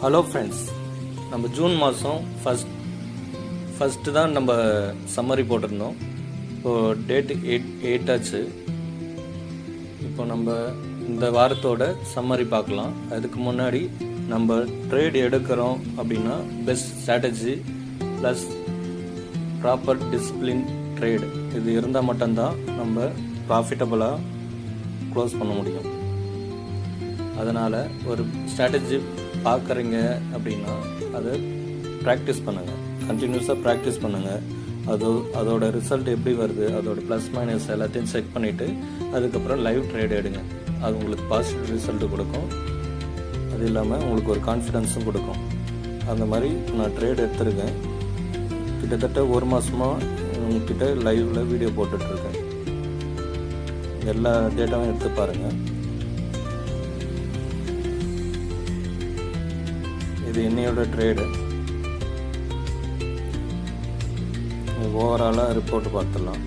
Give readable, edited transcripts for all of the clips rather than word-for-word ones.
Hello friends, நம்ம June மாதம் first தான் நம்ம சம்மரி போட்டிருந்தோம். இப்போது டேட் 8 ஆச்சு. இப்போ நம்ம இந்த வாரத்தோட சம்மரி பார்க்கலாம். அதுக்கு முன்னாடி நம்ம ட்ரேட் எடுக்கிறோம் அப்படின்னா best strategy plus proper discipline trade இது இருந்தால் மட்டும்தான் நம்ம ப்ராஃபிட்டபுளாக க்ளோஸ் பண்ண முடியும். அதனால் ஒரு ஸ்ட்ராட்டஜி பார்க்குறீங்க அப்படின்னா அதை ப்ராக்டிஸ் பண்ணுங்கள், கண்டினியூஸாக ப்ராக்டிஸ் பண்ணுங்கள். அதோட ரிசல்ட் எப்படி வருது, அதோட ப்ளஸ் மைனஸ் எல்லாத்தையும் செக் பண்ணிவிட்டு அதுக்கப்புறம் லைவ் ட்ரேட் எடுங்க. அது உங்களுக்கு பாசிட்டிவ் ரிசல்ட்டு கொடுக்கும். அது இல்லாமல் உங்களுக்கு ஒரு கான்ஃபிடென்ஸும் கொடுக்கும். அந்த மாதிரி நான் ட்ரேட் எடுத்துருக்கேன். கிட்டத்தட்ட ஒரு மாதமாக உங்ககிட்ட லைவில் வீடியோ போட்டுட்ருக்கேன். எல்லா டேட்டாவும் எடுத்து பாருங்கள். இது என்னையோட ட்ரேடு. ஓவராலாக ரிப்போர்ட் பார்த்துடலாம்.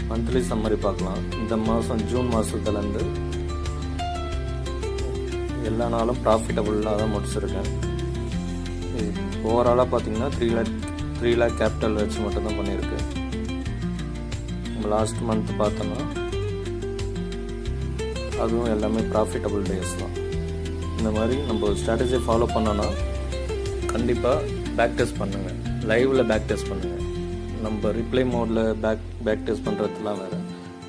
மந்த்லி சம்மரி பார்க்கலாம். இந்த மாதம் ஜூன் மாதத்துலேருந்து எல்லா நாளும் ப்ராஃபிட்டபுளாக தான் முடிச்சிருக்கேன். ஓவராலாக பார்த்தீங்கன்னா 3 lakh கேபிட்டல் வச்சு மட்டும்தான் பண்ணியிருக்கேன். லாஸ்ட் மந்த் பார்த்தோன்னா அதுவும் எல்லாமே ப்ராஃபிட்டபுள் டேஸ் தான். இந்த மாதிரி நம்ம ஸ்ட்ராட்டஜியை ஃபாலோ பண்ணோன்னா கண்டிப்பாக பேக் டெஸ்ட் பண்ணுங்கள், லைவில் பேக் டெஸ்ட் பண்ணுங்கள். நம்ம ரிப்ளை மோடில் பேக் டெஸ்ட் பண்ணுறதுலாம் வேறு.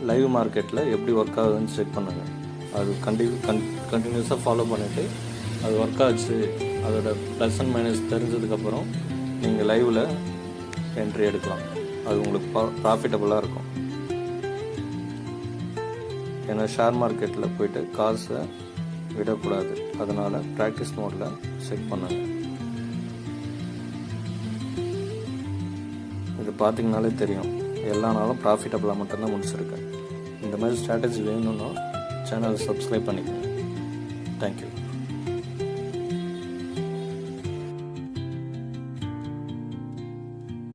லைவ் மார்க்கெட்டில் எப்படி ஒர்க் ஆகுதுன்னு செக் பண்ணுங்கள். அது கண்டினியூஸாக ஃபாலோ பண்ணிவிட்டு அது ஒர்க் ஆச்சு, அதோட ப்ளஸ் அண்ட் மைனஸ் தெரிஞ்சதுக்கப்புறம் நீங்கள் லைவில் என்ட்ரி எடுக்கலாம். அது உங்களுக்கு ப்ராஃபிட்டபுளாக இருக்கும். ஏன்னா ஷேர் மார்க்கெட்டில் போய்ட்டு காசை விடக்கூடாது. அதனால் ப்ராக்டிஸ் மோடில் செக் பண்ணுங்க. இது பார்த்திங்கனாலே தெரியும், எல்லா நாளும் ப்ராஃபிட்டபுளாக மட்டும்தான் முடிச்சிருக்கேன். இந்த மாதிரி ஸ்ட்ராட்டஜி வேணும்னா சேனலை சப்ஸ்கிரைப் பண்ணிக்கோங்க. தேங்க்யூ.